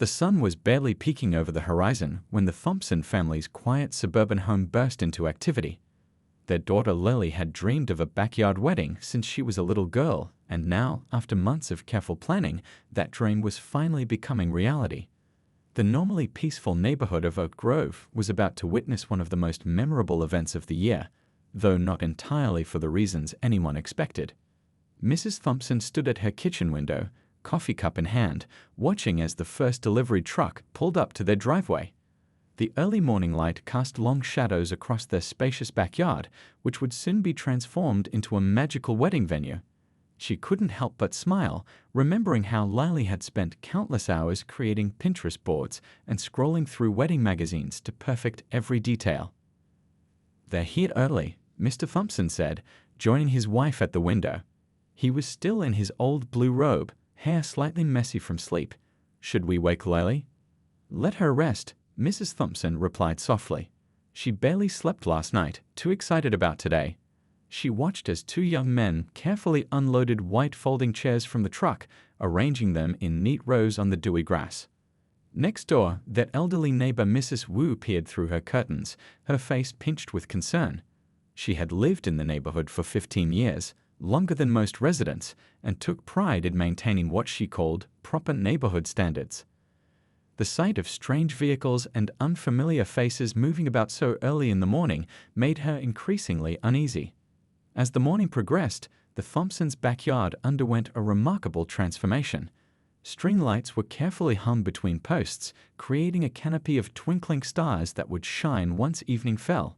The sun was barely peeking over the horizon when the Thompson family's quiet suburban home burst into activity. Their daughter Lily had dreamed of a backyard wedding since she was a little girl, and now, after months of careful planning, that dream was finally becoming reality. The normally peaceful neighborhood of Oak Grove was about to witness one of the most memorable events of the year, though not entirely for the reasons anyone expected. Mrs. Thompson stood at her kitchen window, coffee cup in hand, watching as the first delivery truck pulled up to their driveway. The early morning light cast long shadows across their spacious backyard, which would soon be transformed into a magical wedding venue. She couldn't help but smile, remembering how Lily had spent countless hours creating Pinterest boards and scrolling through wedding magazines to perfect every detail. "They're here early," Mr. Thompson said, joining his wife at the window. He was still in his old blue robe, hair slightly messy from sleep. "Should we wake Lily?" "Let her rest," Mrs. Thompson replied softly. She barely slept last night, too excited about today. She watched as two young men carefully unloaded white folding chairs from the truck, arranging them in neat rows on the dewy grass. Next door, their elderly neighbor Mrs. Wu peered through her curtains, her face pinched with concern. She had lived in the neighborhood for 15 years, longer than most residents, and took pride in maintaining what she called proper neighborhood standards. The sight of strange vehicles and unfamiliar faces moving about so early in the morning made her increasingly uneasy. As the morning progressed, the Thompsons' backyard underwent a remarkable transformation. String lights were carefully hung between posts, creating a canopy of twinkling stars that would shine once evening fell.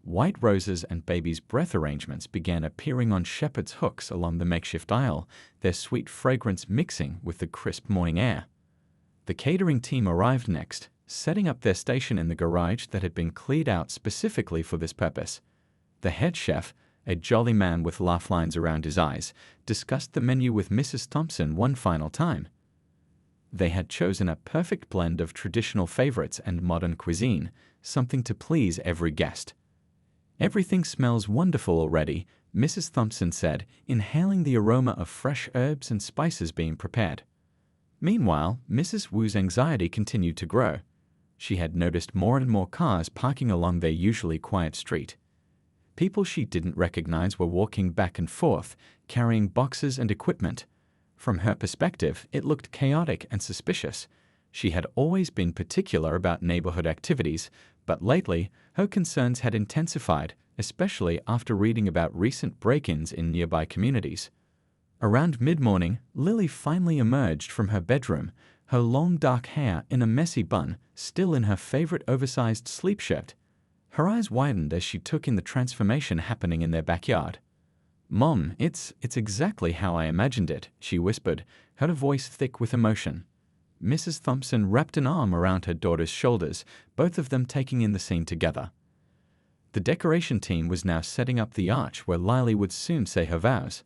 White roses and baby's breath arrangements began appearing on shepherd's hooks along the makeshift aisle, their sweet fragrance mixing with the crisp morning air. The catering team arrived next, setting up their station in the garage that had been cleared out specifically for this purpose. The head chef, a jolly man with laugh lines around his eyes, discussed the menu with Mrs. Thompson one final time. They had chosen a perfect blend of traditional favorites and modern cuisine, something to please every guest. "Everything smells wonderful already," Mrs. Thompson said, inhaling the aroma of fresh herbs and spices being prepared. Meanwhile, Mrs. Wu's anxiety continued to grow. She had noticed more and more cars parking along their usually quiet street. People she didn't recognize were walking back and forth, carrying boxes and equipment. From her perspective, it looked chaotic and suspicious. She had always been particular about neighborhood activities, but lately, her concerns had intensified, especially after reading about recent break-ins in nearby communities. Around mid-morning, Lily finally emerged from her bedroom, her long dark hair in a messy bun, still in her favorite oversized sleep shirt. Her eyes widened as she took in the transformation happening in their backyard. "Mom, it's exactly how I imagined it," she whispered, her voice thick with emotion. Mrs. Thompson wrapped an arm around her daughter's shoulders, both of them taking in the scene together. The decoration team was now setting up the arch where Lily would soon say her vows.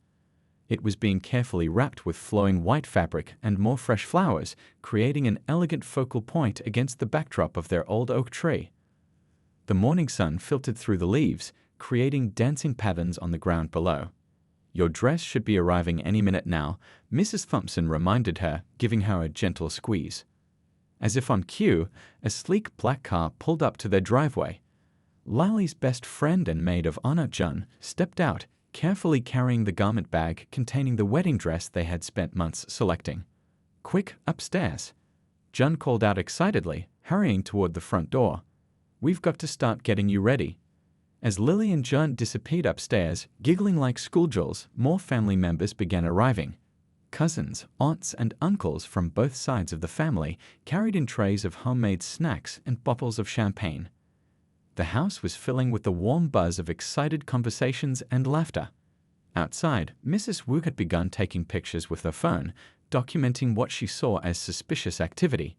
It was being carefully wrapped with flowing white fabric and more fresh flowers, creating an elegant focal point against the backdrop of their old oak tree. The morning sun filtered through the leaves, creating dancing patterns on the ground below. "Your dress should be arriving any minute now," Mrs. Thompson reminded her, giving her a gentle squeeze. As if on cue, a sleek black car pulled up to their driveway. Lily's best friend and maid of honor, Jun, stepped out, carefully carrying the garment bag containing the wedding dress they had spent months selecting. "Quick, upstairs," Jun called out excitedly, hurrying toward the front door. "We've got to start getting you ready." As Lily and Jun disappeared upstairs, giggling like schoolgirls, more family members began arriving. Cousins, aunts, and uncles from both sides of the family carried in trays of homemade snacks and bottles of champagne. The house was filling with the warm buzz of excited conversations and laughter. Outside, Mrs. Wu had begun taking pictures with her phone, documenting what she saw as suspicious activity.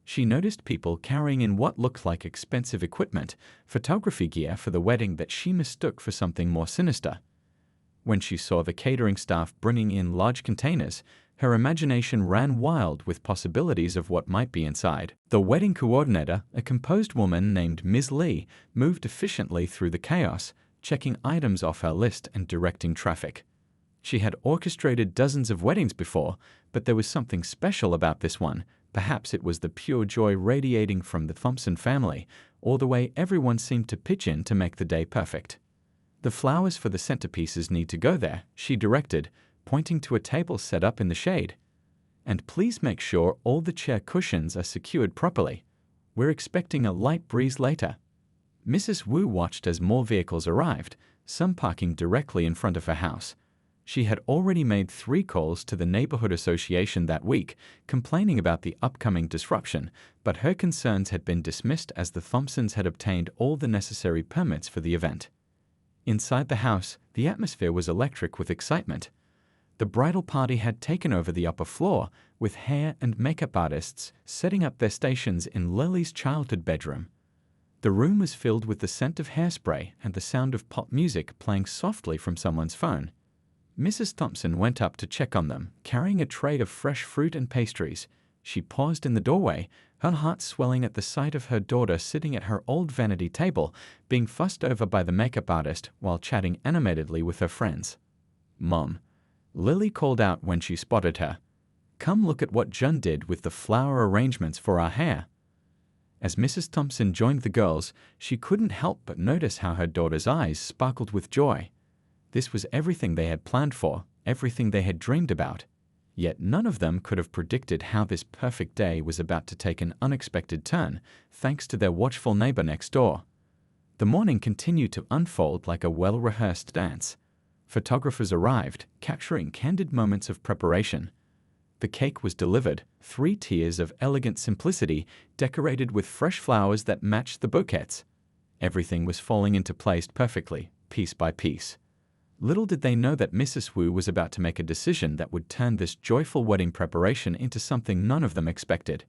She noticed people carrying in what looked like expensive equipment, photography gear for the wedding that she mistook for something more sinister. When she saw the catering staff bringing in large containers, her imagination ran wild with possibilities of what might be inside. The wedding coordinator, a composed woman named Ms. Lee, moved efficiently through the chaos, checking items off her list and directing traffic. She had orchestrated dozens of weddings before, but there was something special about this one, Perhaps it was the pure joy radiating from the Thompson family, or the way everyone seemed to pitch in to make the day perfect. "The flowers for the centerpieces need to go there," she directed, pointing to a table set up in the shade. "And please make sure all the chair cushions are secured properly. We're expecting a light breeze later." Mrs. Wu watched as more vehicles arrived, some parking directly in front of her house. She had already made 3 calls to the neighborhood association that week, complaining about the upcoming disruption, but her concerns had been dismissed as the Thompsons had obtained all the necessary permits for the event. Inside the house, the atmosphere was electric with excitement. The bridal party had taken over the upper floor, with hair and makeup artists setting up their stations in Lily's childhood bedroom. The room was filled with the scent of hairspray and the sound of pop music playing softly from someone's phone. Mrs. Thompson went up to check on them, carrying a tray of fresh fruit and pastries. She paused in the doorway, her heart swelling at the sight of her daughter sitting at her old vanity table, being fussed over by the makeup artist while chatting animatedly with her friends. "Mom," Lily called out when she spotted her. "Come look at what Jun did with the flower arrangements for our hair." As Mrs. Thompson joined the girls, she couldn't help but notice how her daughter's eyes sparkled with joy. This was everything they had planned for, everything they had dreamed about. Yet none of them could have predicted how this perfect day was about to take an unexpected turn, thanks to their watchful neighbor next door. The morning continued to unfold like a well-rehearsed dance. Photographers arrived, capturing candid moments of preparation. The cake was delivered, 3 tiers of elegant simplicity, decorated with fresh flowers that matched the bouquets. Everything was falling into place perfectly, piece by piece. Little did they know that Mrs. Wu was about to make a decision that would turn this joyful wedding preparation into something none of them expected.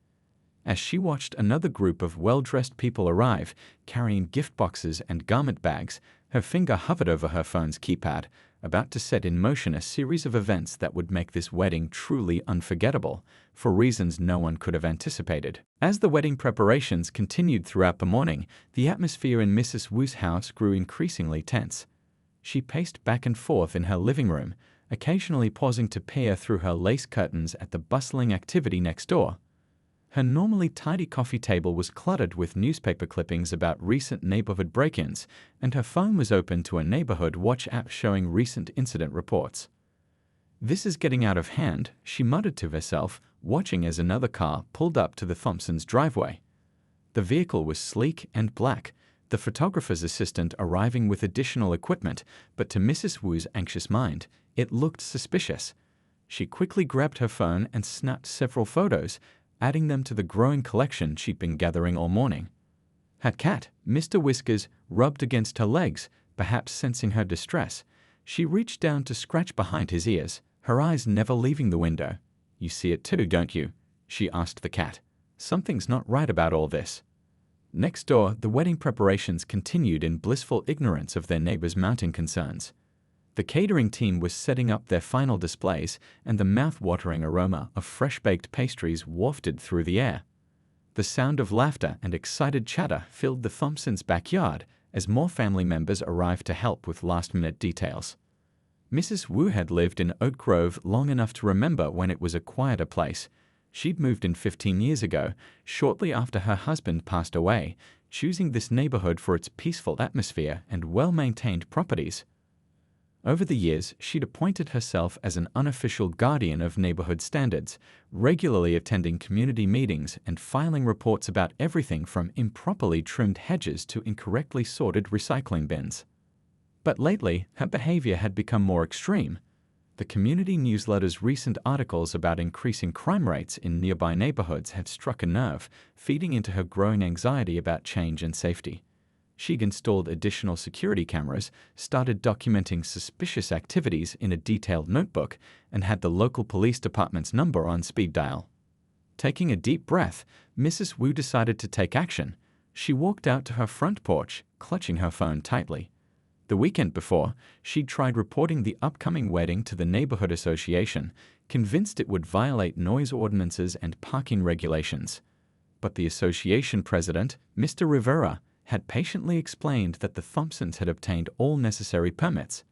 As she watched another group of well-dressed people arrive, carrying gift boxes and garment bags, her finger hovered over her phone's keypad, about to set in motion a series of events that would make this wedding truly unforgettable, for reasons no one could have anticipated. As the wedding preparations continued throughout the morning, the atmosphere in Mrs. Wu's house grew increasingly tense. She paced back and forth in her living room, occasionally pausing to peer through her lace curtains at the bustling activity next door. Her normally tidy coffee table was cluttered with newspaper clippings about recent neighborhood break-ins, and her phone was open to a neighborhood watch app showing recent incident reports. "This is getting out of hand," she muttered to herself, watching as another car pulled up to the Thompsons' driveway. The vehicle was sleek and black, the photographer's assistant arriving with additional equipment, but to Mrs. Wu's anxious mind, it looked suspicious. She quickly grabbed her phone and snapped several photos, adding them to the growing collection she'd been gathering all morning. Her cat, Mr. Whiskers, rubbed against her legs, perhaps sensing her distress. She reached down to scratch behind his ears, her eyes never leaving the window. "You see it too, don't you?" she asked the cat. "Something's not right about all this." Next door, the wedding preparations continued in blissful ignorance of their neighbors' mounting concerns. The catering team was setting up their final displays, and the mouth-watering aroma of fresh-baked pastries wafted through the air. The sound of laughter and excited chatter filled the Thompsons' backyard as more family members arrived to help with last-minute details. Mrs. Wu had lived in Oak Grove long enough to remember when it was a quieter place. She'd moved in 15 years ago, shortly after her husband passed away, choosing this neighborhood for its peaceful atmosphere and well-maintained properties. Over the years, she'd appointed herself as an unofficial guardian of neighborhood standards, regularly attending community meetings and filing reports about everything from improperly trimmed hedges to incorrectly sorted recycling bins. But lately, her behavior had become more extreme. The community newsletter's recent articles about increasing crime rates in nearby neighborhoods had struck a nerve, feeding into her growing anxiety about change and safety. She'd installed additional security cameras, started documenting suspicious activities in a detailed notebook, and had the local police department's number on speed dial. Taking a deep breath, Mrs. Wu decided to take action. She walked out to her front porch, clutching her phone tightly. The weekend before, she'd tried reporting the upcoming wedding to the neighborhood association, convinced it would violate noise ordinances and parking regulations. But the association president, Mr. Rivera, had patiently explained that the Thompsons had obtained all necessary permits.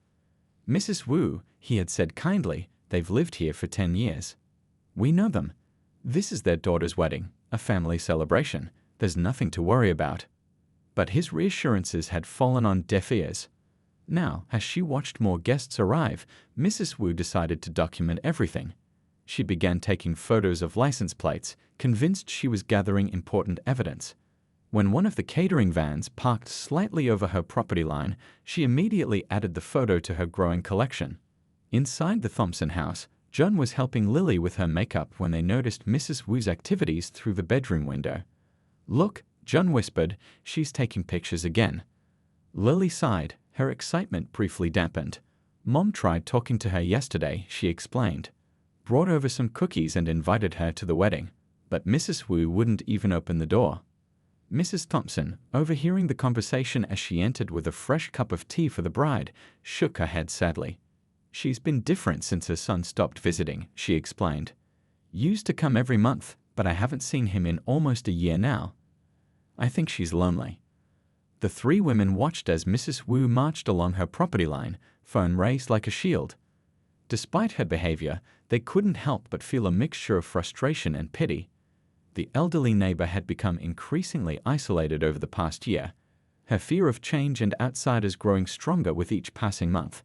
"Mrs. Wu," he had said kindly, "they've lived here for 10 years. We know them. This is their daughter's wedding, a family celebration. There's nothing to worry about. But his reassurances had fallen on deaf ears. Now, as she watched more guests arrive, Mrs. Wu decided to document everything. She began taking photos of license plates, convinced she was gathering important evidence. When one of the catering vans parked slightly over her property line, she immediately added the photo to her growing collection. Inside the Thompson house, John was helping Lily with her makeup when they noticed Mrs. Wu's activities through the bedroom window. "Look," John whispered, "she's taking pictures again." Lily sighed, her excitement briefly dampened. "Mom tried talking to her yesterday," she explained. "Brought over some cookies and invited her to the wedding. But Mrs. Wu wouldn't even open the door." Mrs. Thompson, overhearing the conversation as she entered with a fresh cup of tea for the bride, shook her head sadly. "She's been different since her son stopped visiting," she explained. "Used to come every month, but I haven't seen him in almost a year now. I think she's lonely." The three women watched as Mrs. Wu marched along her property line, phone raised like a shield. Despite her behavior, they couldn't help but feel a mixture of frustration and pity. The elderly neighbor had become increasingly isolated over the past year, her fear of change and outsiders growing stronger with each passing month.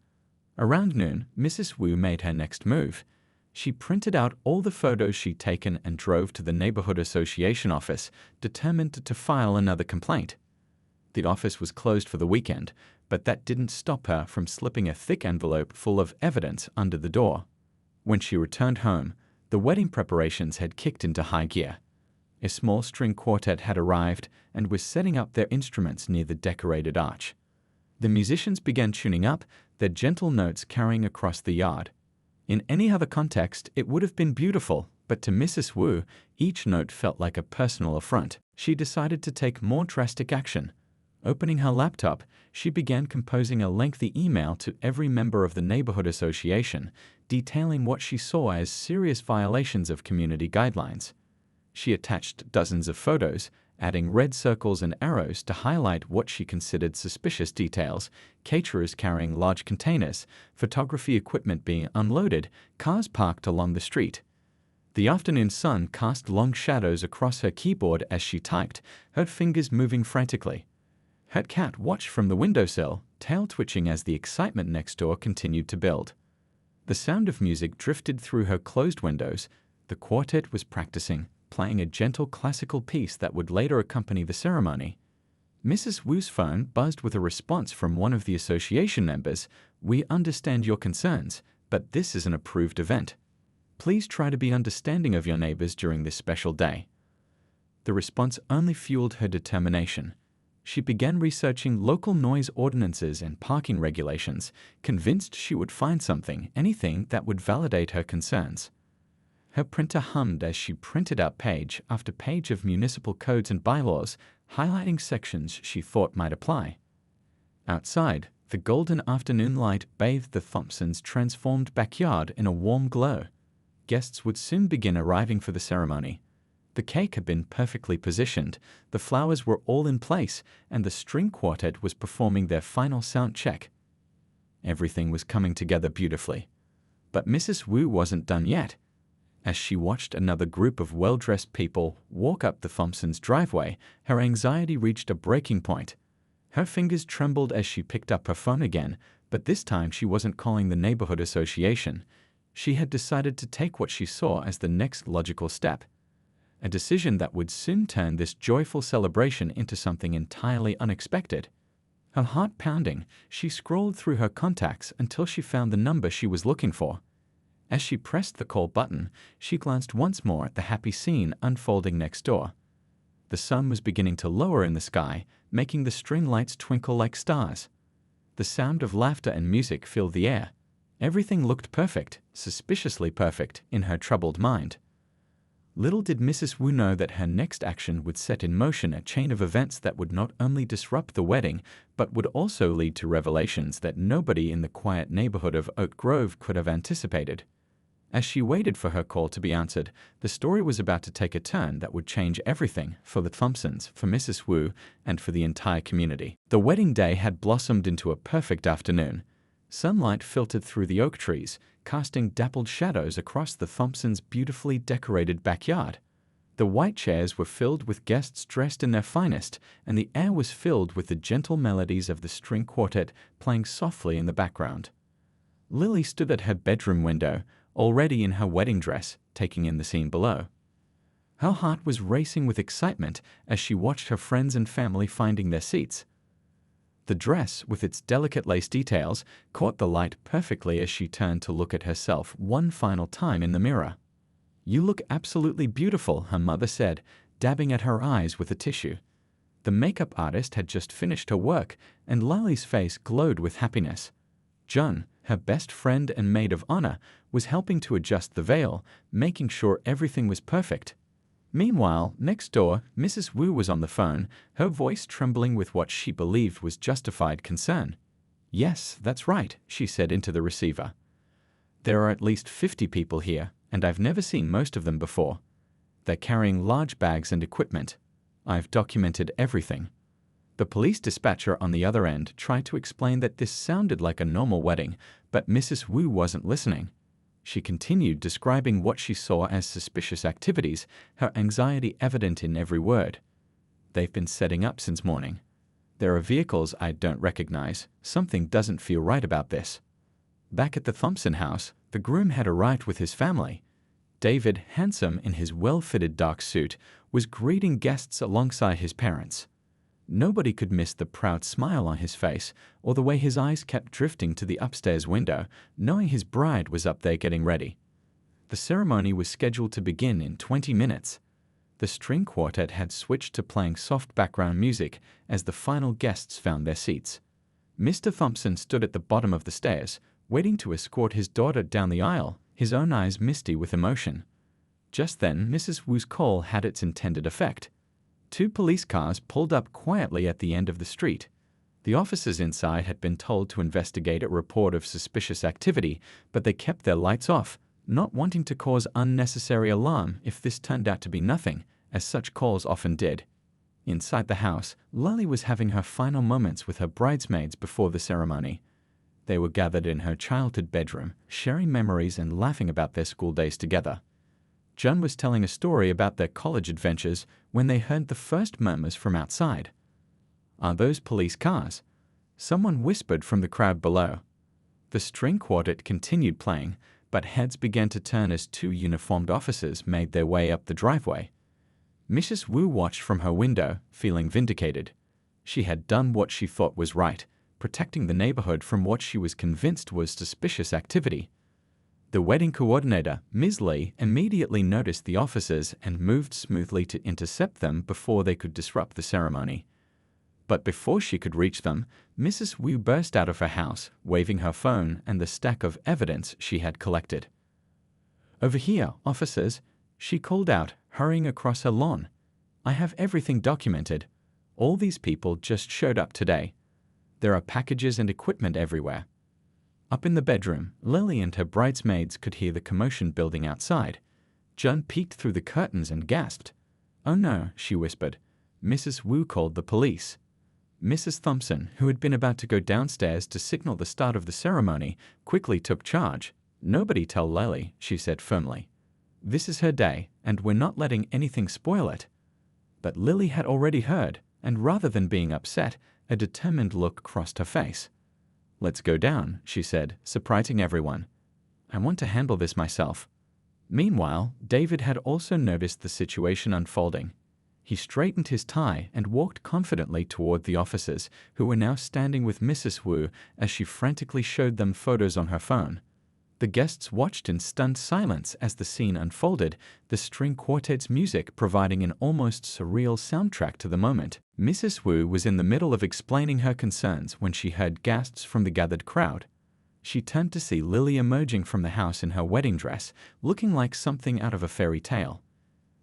Around noon, Mrs. Wu made her next move. She printed out all the photos she'd taken and drove to the neighborhood association office, determined to file another complaint. The office was closed for the weekend, but that didn't stop her from slipping a thick envelope full of evidence under the door. When she returned home, the wedding preparations had kicked into high gear. A small string quartet had arrived and was setting up their instruments near the decorated arch. The musicians began tuning up, their gentle notes carrying across the yard. In any other context, it would have been beautiful, but to Mrs. Wu, each note felt like a personal affront. She decided to take more drastic action. Opening her laptop, she began composing a lengthy email to every member of the neighborhood association, detailing what she saw as serious violations of community guidelines. She attached dozens of photos, adding red circles and arrows to highlight what she considered suspicious details: caterers carrying large containers, photography equipment being unloaded, cars parked along the street. The afternoon sun cast long shadows across her keyboard as she typed, her fingers moving frantically. Her cat watched from the windowsill, tail twitching as the excitement next door continued to build. The sound of music drifted through her closed windows. The quartet was practicing, playing a gentle classical piece that would later accompany the ceremony. Mrs. Wu's phone buzzed with a response from one of the association members. "We understand your concerns, but this is an approved event. Please try to be understanding of your neighbors during this special day." The response only fueled her determination. She began researching local noise ordinances and parking regulations, convinced she would find something, anything that would validate her concerns. Her printer hummed as she printed out page after page of municipal codes and bylaws, highlighting sections she thought might apply. Outside, the golden afternoon light bathed the Thompsons' transformed backyard in a warm glow. Guests would soon begin arriving for the ceremony. The cake had been perfectly positioned, the flowers were all in place, and the string quartet was performing their final sound check. Everything was coming together beautifully. But Mrs. Wu wasn't done yet. As she watched another group of well-dressed people walk up the Thompsons' driveway, her anxiety reached a breaking point. Her fingers trembled as she picked up her phone again, but this time she wasn't calling the neighborhood association. She had decided to take what she saw as the next logical step. A decision that would soon turn this joyful celebration into something entirely unexpected. Her heart pounding, she scrolled through her contacts until she found the number she was looking for. As she pressed the call button, she glanced once more at the happy scene unfolding next door. The sun was beginning to lower in the sky, making the string lights twinkle like stars. The sound of laughter and music filled the air. Everything looked perfect, suspiciously perfect, in her troubled mind. Little did Mrs. Wu know that her next action would set in motion a chain of events that would not only disrupt the wedding, but would also lead to revelations that nobody in the quiet neighborhood of Oak Grove could have anticipated. As she waited for her call to be answered, the story was about to take a turn that would change everything for the Thompsons, for Mrs. Wu, and for the entire community. The wedding day had blossomed into a perfect afternoon. Sunlight filtered through the oak trees, casting dappled shadows across the Thompsons' beautifully decorated backyard. The white chairs were filled with guests dressed in their finest, and the air was filled with the gentle melodies of the string quartet playing softly in the background. Lily stood at her bedroom window, already in her wedding dress, taking in the scene below. Her heart was racing with excitement as she watched her friends and family finding their seats. The dress, with its delicate lace details, caught the light perfectly as she turned to look at herself one final time in the mirror. "You look absolutely beautiful," her mother said, dabbing at her eyes with a tissue. The makeup artist had just finished her work, and Lily's face glowed with happiness. John, her best friend and maid of honor, was helping to adjust the veil, making sure everything was perfect. Meanwhile, next door, Mrs. Wu was on the phone, her voice trembling with what she believed was justified concern. "Yes, that's right," she said into the receiver. "There are at least 50 people here, and I've never seen most of them before. They're carrying large bags and equipment. I've documented everything." The police dispatcher on the other end tried to explain that this sounded like a normal wedding, but Mrs. Wu wasn't listening. She continued describing what she saw as suspicious activities, her anxiety evident in every word. "They've been setting up since morning. There are vehicles I don't recognize. Something doesn't feel right about this." Back at the Thompson house, the groom had arrived with his family. David, handsome in his well-fitted dark suit, was greeting guests alongside his parents. Nobody could miss the proud smile on his face or the way his eyes kept drifting to the upstairs window, knowing his bride was up there getting ready. The ceremony was scheduled to begin in 20 minutes. The string quartet had switched to playing soft background music as the final guests found their seats. Mr. Thompson stood at the bottom of the stairs, waiting to escort his daughter down the aisle, his own eyes misty with emotion. Just then, Mrs. Wu's call had its intended effect. 2 police cars pulled up quietly at the end of the street. The officers inside had been told to investigate a report of suspicious activity, but they kept their lights off, not wanting to cause unnecessary alarm if this turned out to be nothing, as such calls often did. Inside the house, Lily was having her final moments with her bridesmaids before the ceremony. They were gathered in her childhood bedroom, sharing memories and laughing about their school days together. John was telling a story about their college adventures when they heard the first murmurs from outside. "Are those police cars?" someone whispered from the crowd below. The string quartet continued playing, but heads began to turn as 2 uniformed officers made their way up the driveway. Mrs. Wu watched from her window, feeling vindicated. She had done what she thought was right, protecting the neighborhood from what she was convinced was suspicious activity. The wedding coordinator, Ms. Lee, immediately noticed the officers and moved smoothly to intercept them before they could disrupt the ceremony. But before she could reach them, Mrs. Wu burst out of her house, waving her phone and the stack of evidence she had collected. "Over here, officers," she called out, hurrying across her lawn. "I have everything documented. All these people just showed up today. There are packages and equipment everywhere." Up in the bedroom, Lily and her bridesmaids could hear the commotion building outside. John peeked through the curtains and gasped. "Oh no," she whispered. Mrs. Wu called the police. Mrs. Thompson, who had been about to go downstairs to signal the start of the ceremony, quickly took charge. "Nobody tell Lily," she said firmly. "This is her day, and we're not letting anything spoil it." But Lily had already heard, and rather than being upset, a determined look crossed her face. "Let's go down," she said, surprising everyone. "I want to handle this myself." Meanwhile, David had also noticed the situation unfolding. He straightened his tie and walked confidently toward the officers, who were now standing with Mrs. Wu as she frantically showed them photos on her phone. The guests watched in stunned silence as the scene unfolded, the string quartet's music providing an almost surreal soundtrack to the moment. Mrs. Wu was in the middle of explaining her concerns when she heard gasps from the gathered crowd. She turned to see Lily emerging from the house in her wedding dress, looking like something out of a fairy tale.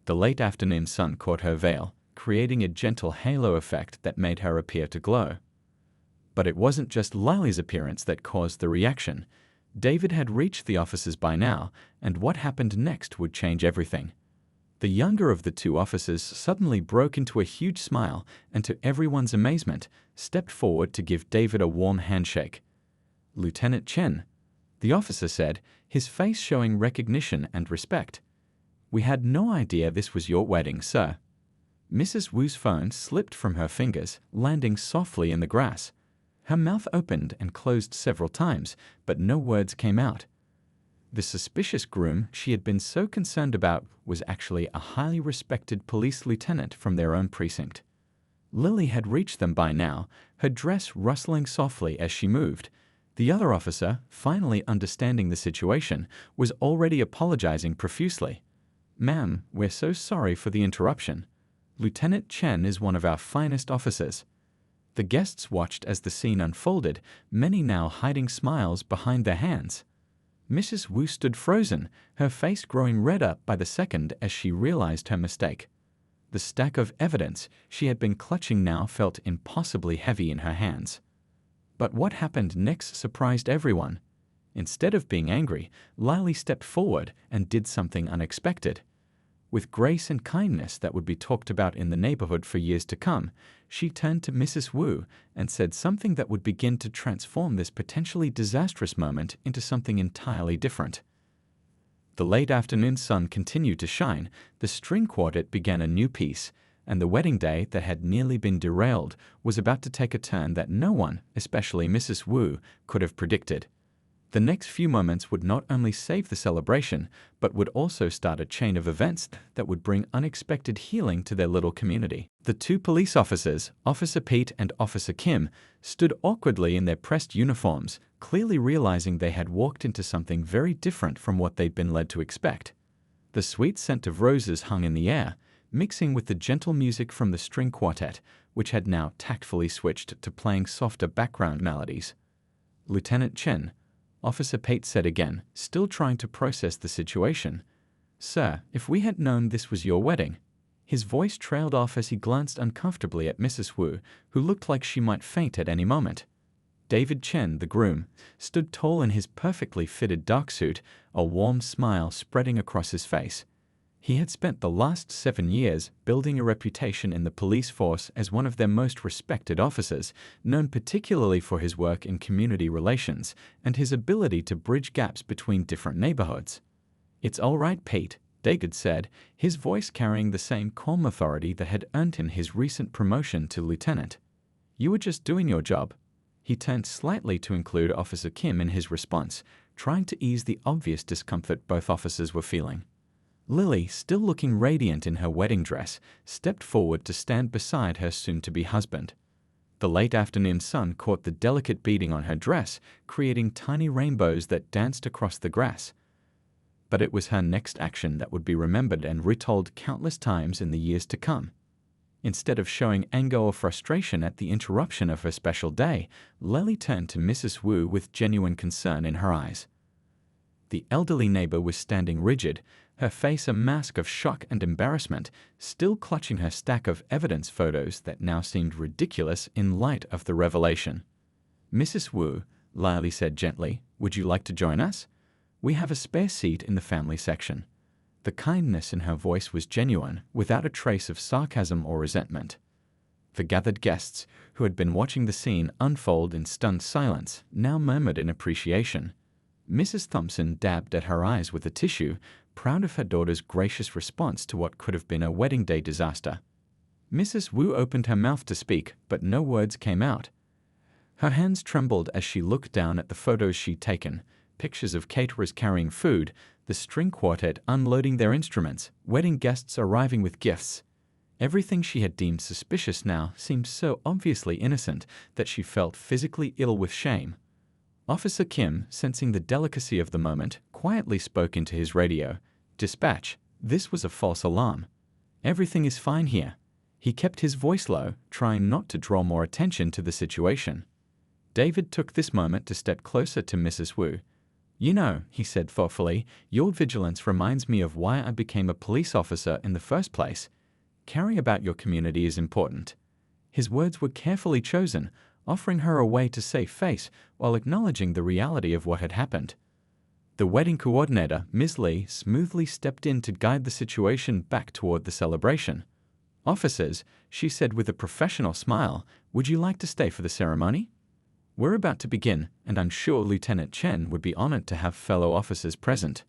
The late afternoon sun caught her veil, creating a gentle halo effect that made her appear to glow. But it wasn't just Lily's appearance that caused the reaction. David had reached the officers by now, and what happened next would change everything. The younger of the 2 officers suddenly broke into a huge smile and, to everyone's amazement, stepped forward to give David a warm handshake. Lieutenant Chen, the officer said, his face showing recognition and respect. We had no idea this was your wedding, sir. Mrs. Wu's phone slipped from her fingers, landing softly in the grass. Her mouth opened and closed several times, but no words came out. The suspicious groom she had been so concerned about was actually a highly respected police lieutenant from their own precinct. Lily had reached them by now, her dress rustling softly as she moved. The other officer, finally understanding the situation, was already apologizing profusely. "Ma'am, we're so sorry for the interruption. Lieutenant Chen is one of our finest officers." The guests watched as the scene unfolded, many now hiding smiles behind their hands. Mrs. Wu stood frozen, her face growing redder by the second as she realized her mistake. The stack of evidence she had been clutching now felt impossibly heavy in her hands. But what happened next surprised everyone. Instead of being angry, Lily stepped forward and did something unexpected. With grace and kindness that would be talked about in the neighborhood for years to come, she turned to Mrs. Wu and said something that would begin to transform this potentially disastrous moment into something entirely different. The late afternoon sun continued to shine, the string quartet began a new piece, and the wedding day that had nearly been derailed was about to take a turn that no one, especially Mrs. Wu, could have predicted. The next few moments would not only save the celebration, but would also start a chain of events that would bring unexpected healing to their little community. The two police officers, Officer Pete and Officer Kim, stood awkwardly in their pressed uniforms, clearly realizing they had walked into something very different from what they'd been led to expect. The sweet scent of roses hung in the air, mixing with the gentle music from the string quartet, which had now tactfully switched to playing softer background melodies. "Lieutenant Chen," Officer Pate said again, still trying to process the situation. "Sir, if we had known this was your wedding." His voice trailed off as he glanced uncomfortably at Mrs. Wu, who looked like she might faint at any moment. David Chen, the groom, stood tall in his perfectly fitted dark suit, a warm smile spreading across his face. He had spent the last 7 years building a reputation in the police force as one of their most respected officers, known particularly for his work in community relations and his ability to bridge gaps between different neighborhoods. "It's all right, Pete," David said, his voice carrying the same calm authority that had earned him his recent promotion to lieutenant. "You were just doing your job." He turned slightly to include Officer Kim in his response, trying to ease the obvious discomfort both officers were feeling. Lily, still looking radiant in her wedding dress, stepped forward to stand beside her soon-to-be husband. The late afternoon sun caught the delicate beading on her dress, creating tiny rainbows that danced across the grass. But it was her next action that would be remembered and retold countless times in the years to come. Instead of showing anger or frustration at the interruption of her special day, Lily turned to Mrs. Wu with genuine concern in her eyes. The elderly neighbor was standing rigid, her face a mask of shock and embarrassment, still clutching her stack of evidence photos that now seemed ridiculous in light of the revelation. "Mrs. Wu," Lily said gently, "would you like to join us? We have a spare seat in the family section." The kindness in her voice was genuine, without a trace of sarcasm or resentment. The gathered guests, who had been watching the scene unfold in stunned silence, now murmured in appreciation. Mrs. Thompson dabbed at her eyes with a tissue, proud of her daughter's gracious response to what could have been a wedding day disaster. Mrs. Wu opened her mouth to speak, but no words came out. Her hands trembled as she looked down at the photos she'd taken, pictures of caterers carrying food, the string quartet unloading their instruments, wedding guests arriving with gifts. Everything she had deemed suspicious now seemed so obviously innocent that she felt physically ill with shame. Officer Kim, sensing the delicacy of the moment, quietly spoke into his radio. "Dispatch, this was a false alarm. Everything is fine here." He kept his voice low, trying not to draw more attention to the situation. David took this moment to step closer to Mrs. Wu. "You know," he said thoughtfully, "your vigilance reminds me of why I became a police officer in the first place. Caring about your community is important." His words were carefully chosen, offering her a way to save face while acknowledging the reality of what had happened. The wedding coordinator, Ms. Lee, smoothly stepped in to guide the situation back toward the celebration. "Officers," she said with a professional smile, "would you like to stay for the ceremony?" We're about to begin, and I'm sure Lieutenant Chen would be honored to have fellow officers present.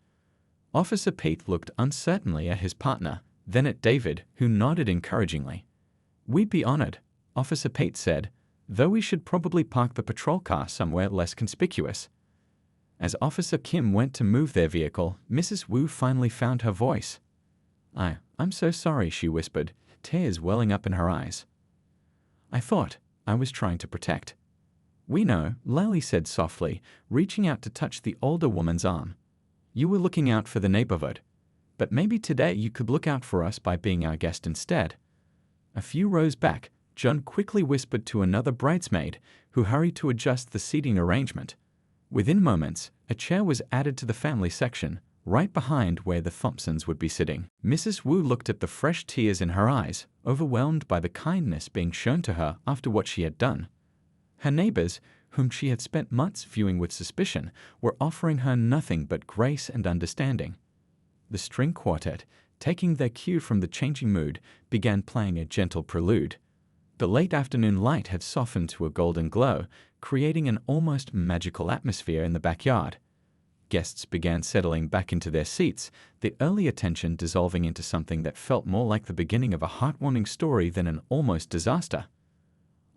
Officer Pete looked uncertainly at his partner, then at David, who nodded encouragingly. We'd be honored, Officer Pete said, though we should probably park the patrol car somewhere less conspicuous. As Officer Kim went to move their vehicle, Mrs. Wu finally found her voice. I'm so sorry, she whispered, tears welling up in her eyes. I thought I was trying to protect. We know, Lily said softly, reaching out to touch the older woman's arm. You were looking out for the neighborhood. But maybe today you could look out for us by being our guest instead. A few rows back, John quickly whispered to another bridesmaid, who hurried to adjust the seating arrangement. Within moments, a chair was added to the family section, right behind where the Thompsons would be sitting. Mrs. Wu looked at the fresh tears in her eyes, overwhelmed by the kindness being shown to her after what she had done. Her neighbors, whom she had spent months viewing with suspicion, were offering her nothing but grace and understanding. The string quartet, taking their cue from the changing mood, began playing a gentle prelude. The late afternoon light had softened to a golden glow, creating an almost magical atmosphere in the backyard. Guests began settling back into their seats, the earlier tension dissolving into something that felt more like the beginning of a heartwarming story than an almost disaster.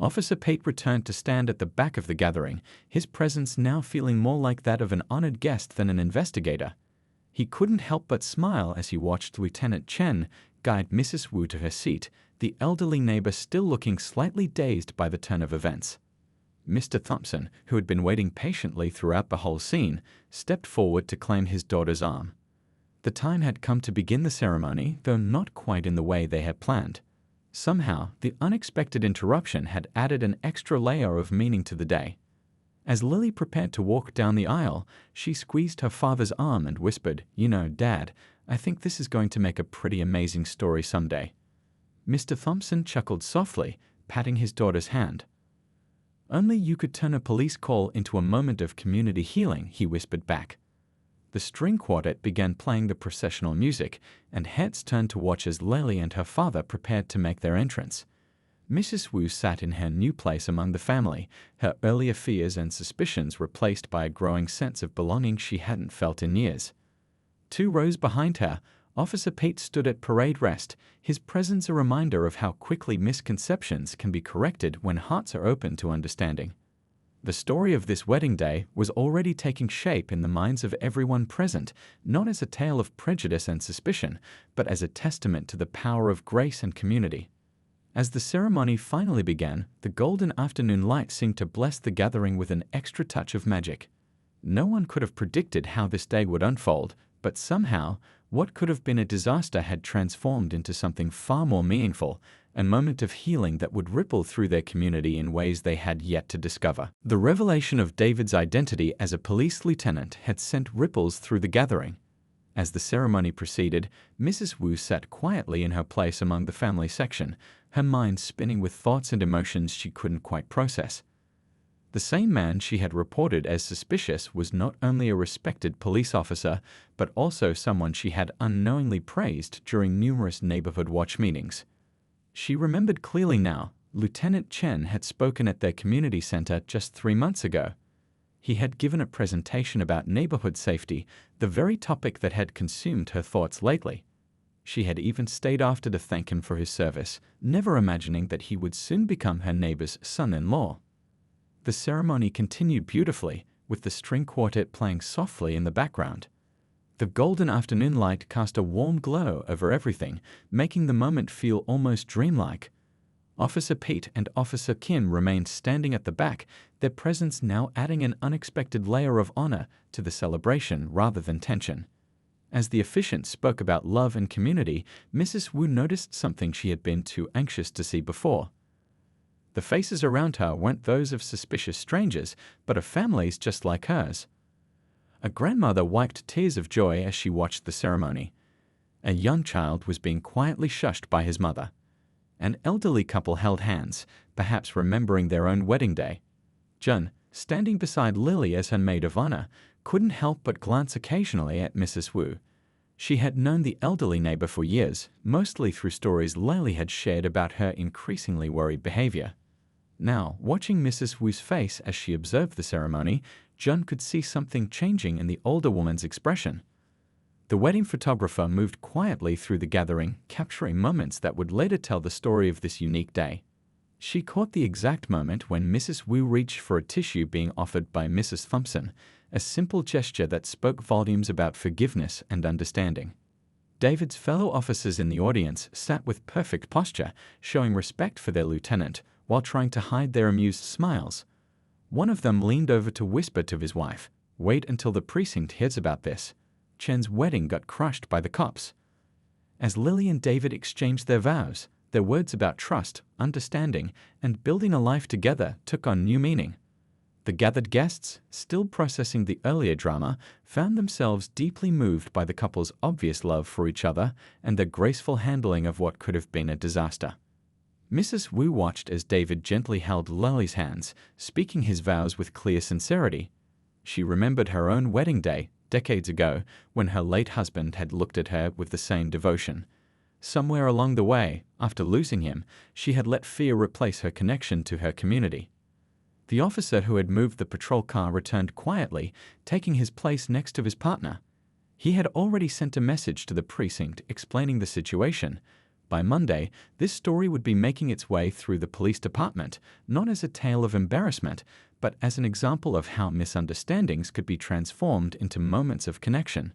Officer Pate returned to stand at the back of the gathering, his presence now feeling more like that of an honored guest than an investigator. He couldn't help but smile as he watched Lieutenant Chen guide Mrs. Wu to her seat, the elderly neighbor still looking slightly dazed by the turn of events. Mr. Thompson, who had been waiting patiently throughout the whole scene, stepped forward to claim his daughter's arm. The time had come to begin the ceremony, though not quite in the way they had planned. Somehow, the unexpected interruption had added an extra layer of meaning to the day. As Lily prepared to walk down the aisle, she squeezed her father's arm and whispered, "You know, Dad, I think this is going to make a pretty amazing story someday." Mr. Thompson chuckled softly, patting his daughter's hand. "Only you could turn a police call into a moment of community healing," he whispered back. The string quartet began playing the processional music, and heads turned to watch as Lily and her father prepared to make their entrance. Mrs. Wu sat in her new place among the family, her earlier fears and suspicions replaced by a growing sense of belonging she hadn't felt in years. 2 rows behind her, Officer Pate stood at parade rest, his presence a reminder of how quickly misconceptions can be corrected when hearts are open to understanding. The story of this wedding day was already taking shape in the minds of everyone present, not as a tale of prejudice and suspicion, but as a testament to the power of grace and community. As the ceremony finally began, the golden afternoon light seemed to bless the gathering with an extra touch of magic. No one could have predicted how this day would unfold, but somehow, what could have been a disaster had transformed into something far more meaningful, a moment of healing that would ripple through their community in ways they had yet to discover. The revelation of David's identity as a police lieutenant had sent ripples through the gathering. As the ceremony proceeded, Mrs. Wu sat quietly in her place among the family section, her mind spinning with thoughts and emotions she couldn't quite process. The same man she had reported as suspicious was not only a respected police officer, but also someone she had unknowingly praised during numerous neighborhood watch meetings. She remembered clearly now, Lieutenant Chen had spoken at their community center just 3 months ago. He had given a presentation about neighborhood safety, the very topic that had consumed her thoughts lately. She had even stayed after to thank him for his service, never imagining that he would soon become her neighbor's son-in-law. The ceremony continued beautifully, with the string quartet playing softly in the background. The golden afternoon light cast a warm glow over everything, making the moment feel almost dreamlike. Officer Pete and Officer Kim remained standing at the back, their presence now adding an unexpected layer of honor to the celebration rather than tension. As the officiant spoke about love and community, Mrs. Wu noticed something she had been too anxious to see before. The faces around her weren't those of suspicious strangers, but of families just like hers. A grandmother wiped tears of joy as she watched the ceremony. A young child was being quietly shushed by his mother. An elderly couple held hands, perhaps remembering their own wedding day. Jun, standing beside Lily as her maid of honor, couldn't help but glance occasionally at Mrs. Wu. She had known the elderly neighbor for years, mostly through stories Lily had shared about her increasingly worried behavior. Now, watching Mrs. Wu's face as she observed the ceremony, Jun could see something changing in the older woman's expression. The wedding photographer moved quietly through the gathering, capturing moments that would later tell the story of this unique day. She caught the exact moment when Mrs. Wu reached for a tissue being offered by Mrs. Thompson, a simple gesture that spoke volumes about forgiveness and understanding. David's fellow officers in the audience sat with perfect posture, showing respect for their lieutenant, while trying to hide their amused smiles. One of them leaned over to whisper to his wife, "Wait until the precinct hears about this. Chen's wedding got crushed by the cops." As Lily and David exchanged their vows, their words about trust, understanding, and building a life together took on new meaning. The gathered guests, still processing the earlier drama, found themselves deeply moved by the couple's obvious love for each other and their graceful handling of what could have been a disaster. Mrs. Wu watched as David gently held Lily's hands, speaking his vows with clear sincerity. She remembered her own wedding day, decades ago, when her late husband had looked at her with the same devotion. Somewhere along the way, after losing him, she had let fear replace her connection to her community. The officer who had moved the patrol car returned quietly, taking his place next to his partner. He had already sent a message to the precinct explaining the situation. By Monday, this story would be making its way through the police department, not as a tale of embarrassment, but as an example of how misunderstandings could be transformed into moments of connection.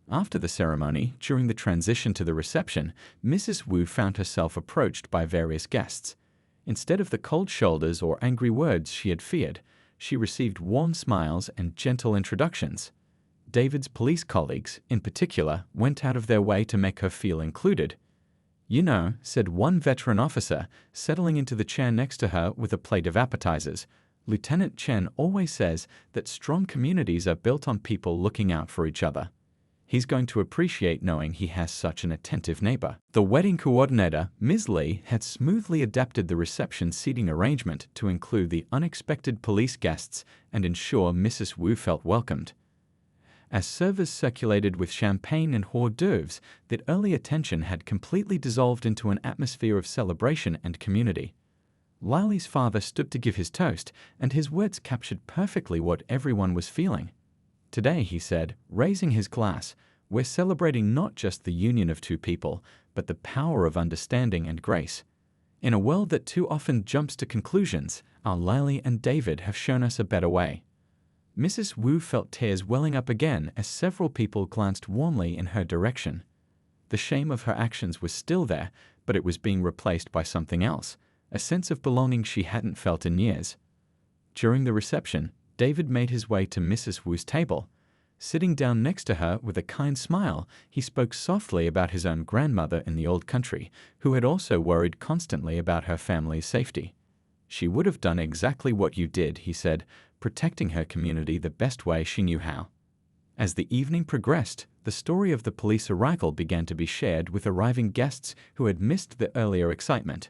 After the ceremony, during the transition to the reception, Mrs. Wu found herself approached by various guests. Instead of the cold shoulders or angry words she had feared, she received warm smiles and gentle introductions. David's police colleagues, in particular, went out of their way to make her feel included. "You know," said one veteran officer, settling into the chair next to her with a plate of appetizers, "Lieutenant Chen always says that strong communities are built on people looking out for each other. He's going to appreciate knowing he has such an attentive neighbor." The wedding coordinator, Ms. Lee, had smoothly adapted the reception seating arrangement to include the unexpected police guests and ensure Mrs. Wu felt welcomed. As servers circulated with champagne and hors d'oeuvres, that earlier tension had completely dissolved into an atmosphere of celebration and community. Lily's father stood to give his toast, and his words captured perfectly what everyone was feeling. "Today," he said, raising his glass, "we're celebrating not just the union of two people, but the power of understanding and grace. In a world that too often jumps to conclusions, our Lily and David have shown us a better way." Mrs. Wu felt tears welling up again as several people glanced warmly in her direction. The shame of her actions was still there, but it was being replaced by something else, a sense of belonging she hadn't felt in years. During the reception, David made his way to Mrs. Wu's table. Sitting down next to her with a kind smile, he spoke softly about his own grandmother in the old country, who had also worried constantly about her family's safety. "She would have done exactly what you did," he said, protecting her community the best way she knew how. As the evening progressed, the story of the police arrival began to be shared with arriving guests who had missed the earlier excitement.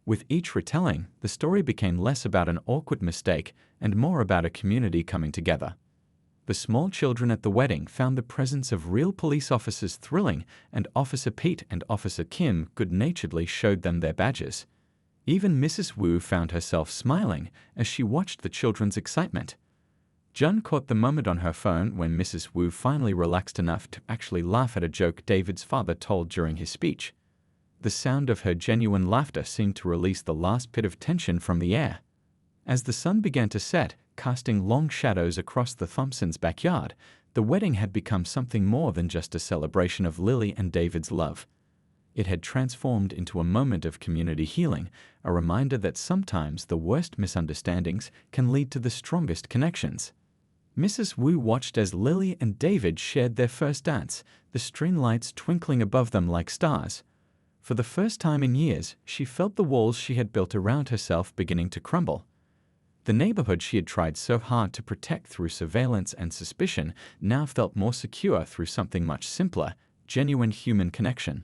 With each retelling, the story became less about an awkward mistake and more about a community coming together. The small children at the wedding found the presence of real police officers thrilling, and Officer Pete and Officer Kim good-naturedly showed them their badges. Even Mrs. Wu found herself smiling as she watched the children's excitement. Jun caught the moment on her phone when Mrs. Wu finally relaxed enough to actually laugh at a joke David's father told during his speech. The sound of her genuine laughter seemed to release the last bit of tension from the air. As the sun began to set, casting long shadows across the Thompsons' backyard, the wedding had become something more than just a celebration of Lily and David's love. It had transformed into a moment of community healing, a reminder that sometimes the worst misunderstandings can lead to the strongest connections. Mrs. Wu watched as Lily and David shared their first dance, the string lights twinkling above them like stars. For the first time in years, she felt the walls she had built around herself beginning to crumble. The neighborhood she had tried so hard to protect through surveillance and suspicion now felt more secure through something much simpler, genuine human connection.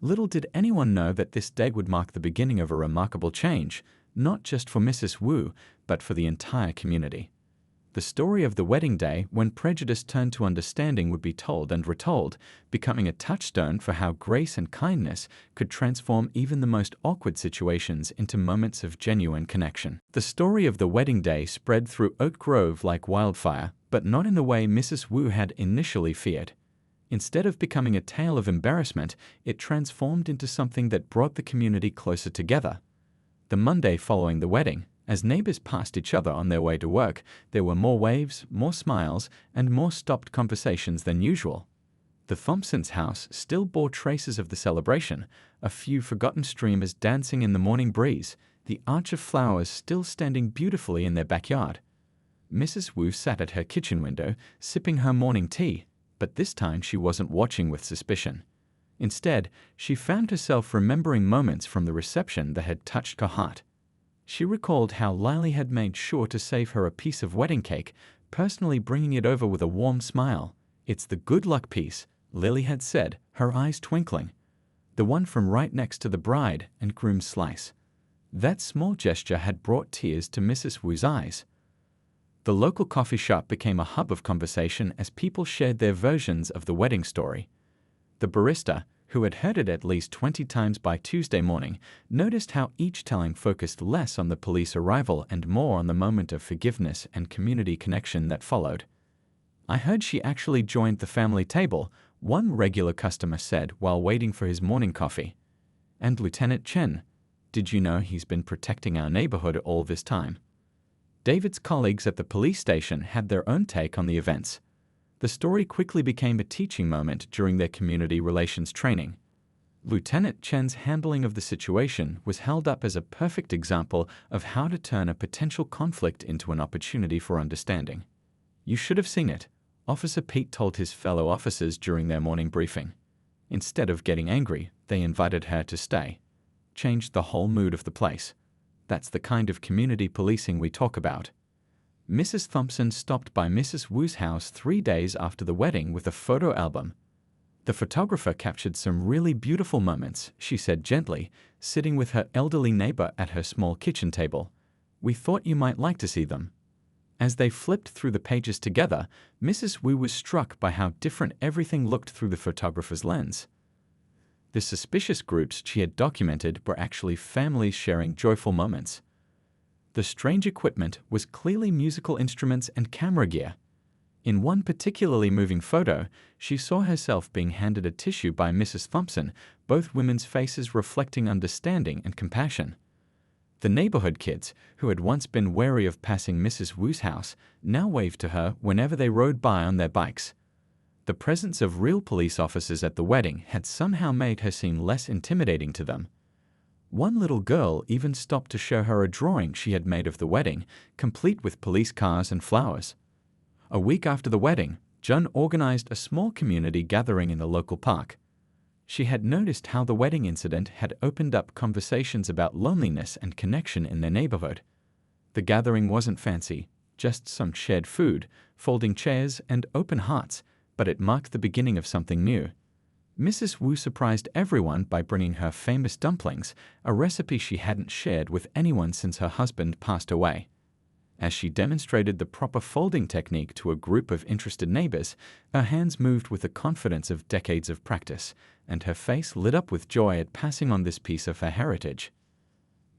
Little did anyone know that this day would mark the beginning of a remarkable change, not just for Mrs. Wu, but for the entire community. The story of the wedding day when prejudice turned to understanding would be told and retold, becoming a touchstone for how grace and kindness could transform even the most awkward situations into moments of genuine connection. The story of the wedding day spread through Oak Grove like wildfire, but not in the way Mrs. Wu had initially feared. Instead of becoming a tale of embarrassment, it transformed into something that brought the community closer together. The Monday following the wedding, as neighbors passed each other on their way to work, there were more waves, more smiles, and more stopped conversations than usual. The Thompsons' house still bore traces of the celebration, a few forgotten streamers dancing in the morning breeze, the arch of flowers still standing beautifully in their backyard. Mrs. Wu sat at her kitchen window, sipping her morning tea, but this time she wasn't watching with suspicion. Instead, she found herself remembering moments from the reception that had touched her heart. She recalled how Lily had made sure to save her a piece of wedding cake, personally bringing it over with a warm smile. "It's the good luck piece," Lily had said, her eyes twinkling. "The one from right next to the bride and groom's slice." That small gesture had brought tears to Mrs. Wu's eyes. The local coffee shop became a hub of conversation as people shared their versions of the wedding story. The barista, who had heard it at least 20 times by Tuesday morning, noticed how each telling focused less on the police arrival and more on the moment of forgiveness and community connection that followed. "I heard she actually joined the family table," one regular customer said while waiting for his morning coffee. "And Lieutenant Chen, did you know he's been protecting our neighborhood all this time?" David's colleagues at the police station had their own take on the events. The story quickly became a teaching moment during their community relations training. Lieutenant Chen's handling of the situation was held up as a perfect example of how to turn a potential conflict into an opportunity for understanding. "You should have seen it," Officer Pete told his fellow officers during their morning briefing. Instead of getting angry, they invited her to stay. Changed the whole mood of the place. That's the kind of community policing we talk about. Mrs. Thompson stopped by Mrs. Wu's house 3 days after the wedding with a photo album. The photographer captured some really beautiful moments, she said gently, sitting with her elderly neighbor at her small kitchen table. "We thought you might like to see them." As they flipped through the pages together, Mrs. Wu was struck by how different everything looked through the photographer's lens. The suspicious groups she had documented were actually families sharing joyful moments. The strange equipment was clearly musical instruments and camera gear. In one particularly moving photo, she saw herself being handed a tissue by Mrs. Thompson, both women's faces reflecting understanding and compassion. The neighborhood kids, who had once been wary of passing Mrs. Wu's house, now waved to her whenever they rode by on their bikes. The presence of real police officers at the wedding had somehow made her seem less intimidating to them. One little girl even stopped to show her a drawing she had made of the wedding, complete with police cars and flowers. A week after the wedding, Jun organized a small community gathering in the local park. She had noticed how the wedding incident had opened up conversations about loneliness and connection in their neighborhood. The gathering wasn't fancy, just some shared food, folding chairs, and open hearts, but it marked the beginning of something new. Mrs. Wu surprised everyone by bringing her famous dumplings, a recipe she hadn't shared with anyone since her husband passed away. As she demonstrated the proper folding technique to a group of interested neighbors, her hands moved with the confidence of decades of practice, and her face lit up with joy at passing on this piece of her heritage.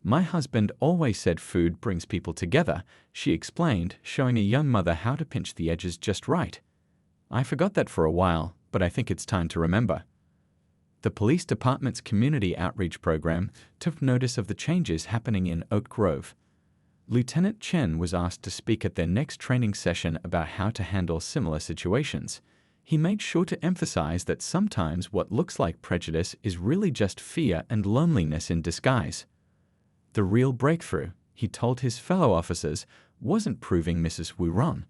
"My husband always said food brings people together," she explained, showing a young mother how to pinch the edges just right. "I forgot that for a while, but I think it's time to remember." The police department's community outreach program took notice of the changes happening in Oak Grove. Lieutenant Chen was asked to speak at their next training session about how to handle similar situations. He made sure to emphasize that sometimes what looks like prejudice is really just fear and loneliness in disguise. The real breakthrough, he told his fellow officers, wasn't proving Mrs. Wu wrong.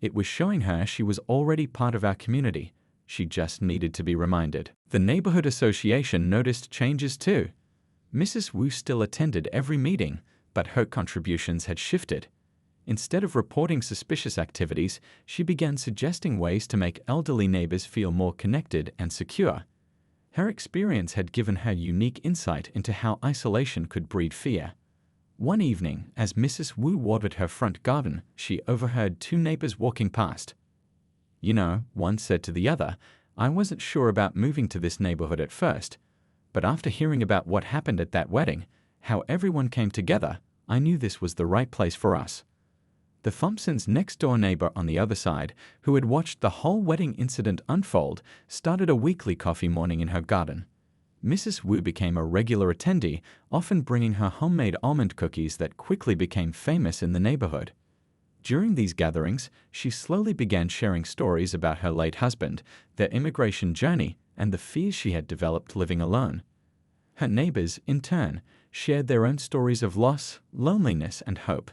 It was showing her she was already part of our community. She just needed to be reminded. The neighborhood association noticed changes too. Mrs. Wu still attended every meeting, but her contributions had shifted. Instead of reporting suspicious activities, she began suggesting ways to make elderly neighbors feel more connected and secure. Her experience had given her unique insight into how isolation could breed fear. One evening, as Mrs. Wu watered her front garden, she overheard two neighbors walking past. You know, one said to the other, I wasn't sure about moving to this neighborhood at first, but after hearing about what happened at that wedding, how everyone came together, I knew this was the right place for us. The Thompsons' next-door neighbor on the other side, who had watched the whole wedding incident unfold, started a weekly coffee morning in her garden. Mrs. Wu became a regular attendee, often bringing her homemade almond cookies that quickly became famous in the neighborhood. During these gatherings, she slowly began sharing stories about her late husband, their immigration journey, and the fears she had developed living alone. Her neighbors, in turn, shared their own stories of loss, loneliness, and hope.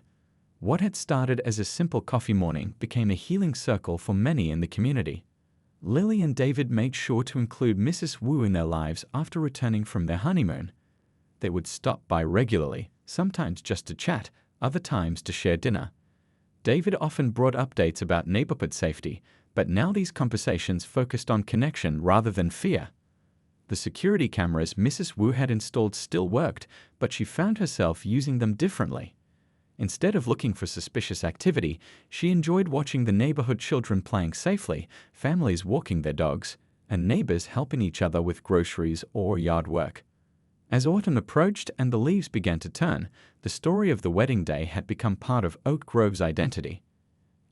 What had started as a simple coffee morning became a healing circle for many in the community. Lily and David made sure to include Mrs. Wu in their lives after returning from their honeymoon. They would stop by regularly, sometimes just to chat, other times to share dinner. David often brought updates about neighborhood safety, but now these conversations focused on connection rather than fear. The security cameras Mrs. Wu had installed still worked, but she found herself using them differently. Instead of looking for suspicious activity, she enjoyed watching the neighborhood children playing safely, families walking their dogs, and neighbors helping each other with groceries or yard work. As autumn approached and the leaves began to turn, the story of the wedding day had become part of Oak Grove's identity.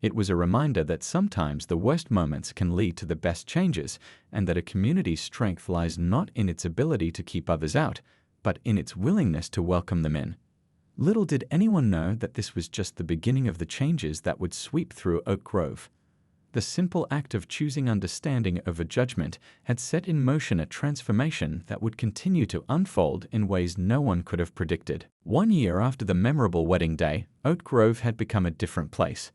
It was a reminder that sometimes the worst moments can lead to the best changes, and that a community's strength lies not in its ability to keep others out, but in its willingness to welcome them in. Little did anyone know that this was just the beginning of the changes that would sweep through Oak Grove. The simple act of choosing understanding over judgment had set in motion a transformation that would continue to unfold in ways no one could have predicted. 1 year after the memorable wedding day, Oak Grove had become a different place.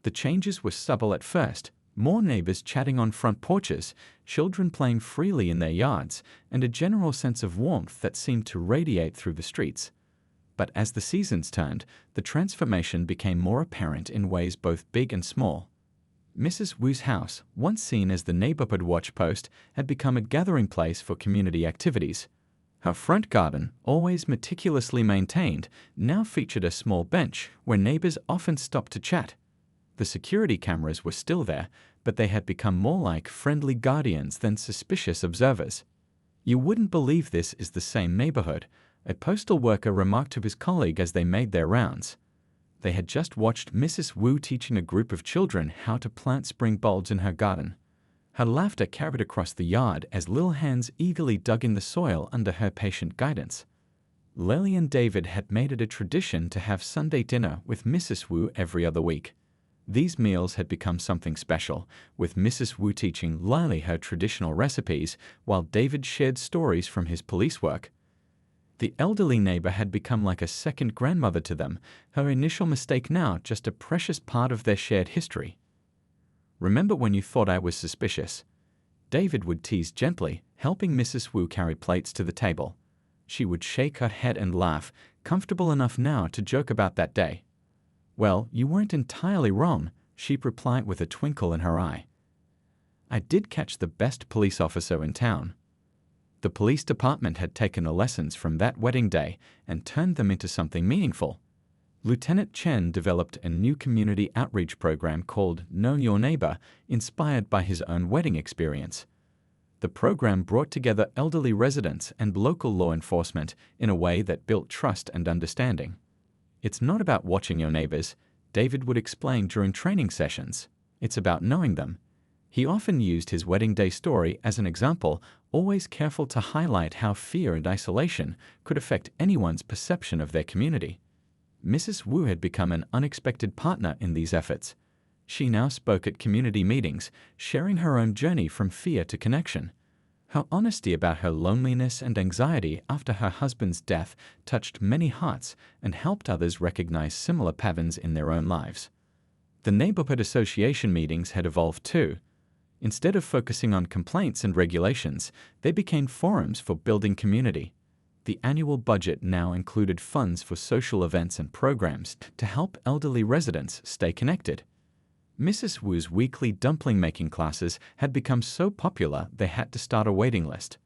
The changes were subtle at first: more neighbors chatting on front porches, children playing freely in their yards, and a general sense of warmth that seemed to radiate through the streets. But as the seasons turned, the transformation became more apparent in ways both big and small. Mrs. Wu's house, once seen as the neighborhood watch post, had become a gathering place for community activities. Her front garden, always meticulously maintained, now featured a small bench where neighbors often stopped to chat. The security cameras were still there, but they had become more like friendly guardians than suspicious observers. "You wouldn't believe this is the same neighborhood," a postal worker remarked to his colleague as they made their rounds. They had just watched Mrs. Wu teaching a group of children how to plant spring bulbs in her garden. Her laughter carried across the yard as little hands eagerly dug in the soil under her patient guidance. Lily and David had made it a tradition to have Sunday dinner with Mrs. Wu every other week. These meals had become something special, with Mrs. Wu teaching Lily her traditional recipes while David shared stories from his police work. The elderly neighbor had become like a second grandmother to them, her initial mistake now just a precious part of their shared history. "Remember when you thought I was suspicious?" David would tease gently, helping Mrs. Wu carry plates to the table. She would shake her head and laugh, comfortable enough now to joke about that day. "Well, you weren't entirely wrong," she'd reply with a twinkle in her eye. "I did catch the best police officer in town." The police department had taken the lessons from that wedding day and turned them into something meaningful. Lieutenant Chen developed a new community outreach program called Know Your Neighbor, inspired by his own wedding experience. The program brought together elderly residents and local law enforcement in a way that built trust and understanding. "It's not about watching your neighbors," David would explain during training sessions. "It's about knowing them." He often used his wedding day story as an example, always careful to highlight how fear and isolation could affect anyone's perception of their community. Mrs. Wu had become an unexpected partner in these efforts. She now spoke at community meetings, sharing her own journey from fear to connection. Her honesty about her loneliness and anxiety after her husband's death touched many hearts and helped others recognize similar patterns in their own lives. The neighborhood association meetings had evolved too. Instead of focusing on complaints and regulations, they became forums for building community. The annual budget now included funds for social events and programs to help elderly residents stay connected. Mrs. Wu's weekly dumpling-making classes had become so popular they had to start a waiting list.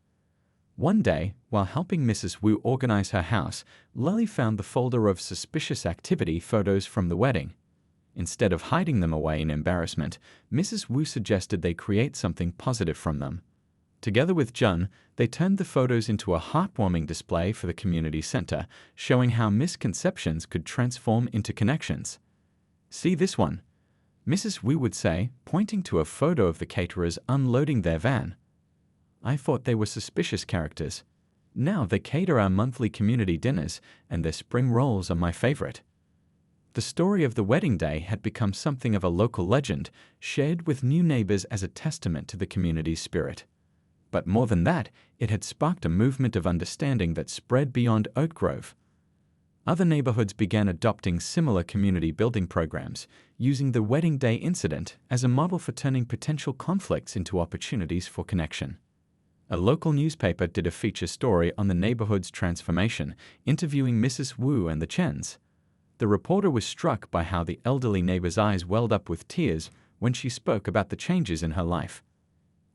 One day, while helping Mrs. Wu organize her house, Lily found the folder of suspicious activity photos from the wedding. Instead of hiding them away in embarrassment, Mrs. Wu suggested they create something positive from them. Together with Jun, they turned the photos into a heartwarming display for the community center, showing how misconceptions could transform into connections. "See this one," Mrs. Wu would say, pointing to a photo of the caterers unloading their van. "I thought they were suspicious characters. Now they cater our monthly community dinners, and their spring rolls are my favorite." The story of the wedding day had become something of a local legend, shared with new neighbors as a testament to the community's spirit. But more than that, it had sparked a movement of understanding that spread beyond Oak Grove. Other neighborhoods began adopting similar community building programs, using the wedding day incident as a model for turning potential conflicts into opportunities for connection. A local newspaper did a feature story on the neighborhood's transformation, interviewing Mrs. Wu and the Chens. The reporter was struck by how the elderly neighbor's eyes welled up with tears when she spoke about the changes in her life.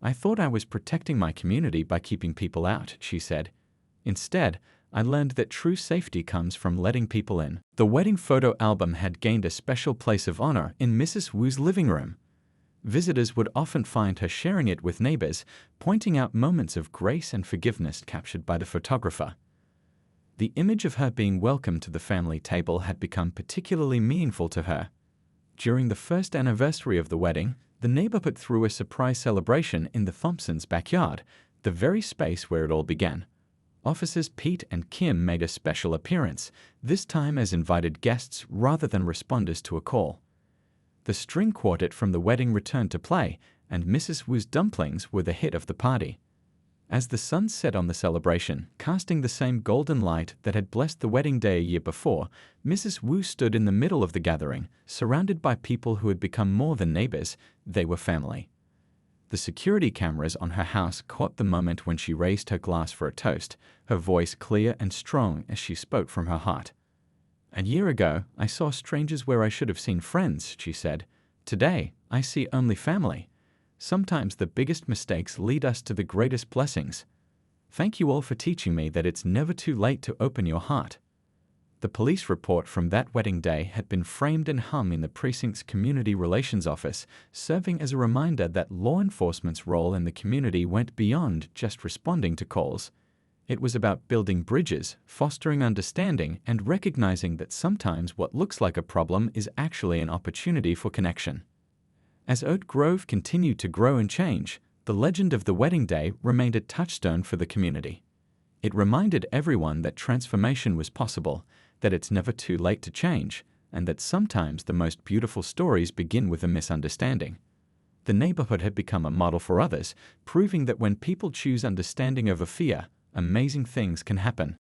"I thought I was protecting my community by keeping people out," she said. "Instead, I learned that true safety comes from letting people in." The wedding photo album had gained a special place of honor in Mrs. Wu's living room. Visitors would often find her sharing it with neighbors, pointing out moments of grace and forgiveness captured by the photographer. The image of her being welcomed to the family table had become particularly meaningful to her. During the first anniversary of the wedding, the neighborhood threw a surprise celebration in the Thompsons' backyard, the very space where it all began. Officers Pete and Kim made a special appearance, this time as invited guests rather than responders to a call. The string quartet from the wedding returned to play, and Mrs. Wu's dumplings were the hit of the party. As the sun set on the celebration, casting the same golden light that had blessed the wedding day a year before, Mrs. Wu stood in the middle of the gathering, surrounded by people who had become more than neighbors, they were family. The security cameras on her house caught the moment when she raised her glass for a toast, her voice clear and strong as she spoke from her heart. "A year ago, I saw strangers where I should have seen friends," she said. "Today, I see only family. Sometimes the biggest mistakes lead us to the greatest blessings. Thank you all for teaching me that it's never too late to open your heart." The police report from that wedding day had been framed and hung in the precinct's community relations office, serving as a reminder that law enforcement's role in the community went beyond just responding to calls. It was about building bridges, fostering understanding, and recognizing that sometimes what looks like a problem is actually an opportunity for connection. As Oak Grove continued to grow and change, the legend of the wedding day remained a touchstone for the community. It reminded everyone that transformation was possible, that it's never too late to change, and that sometimes the most beautiful stories begin with a misunderstanding. The neighborhood had become a model for others, proving that when people choose understanding over fear, amazing things can happen.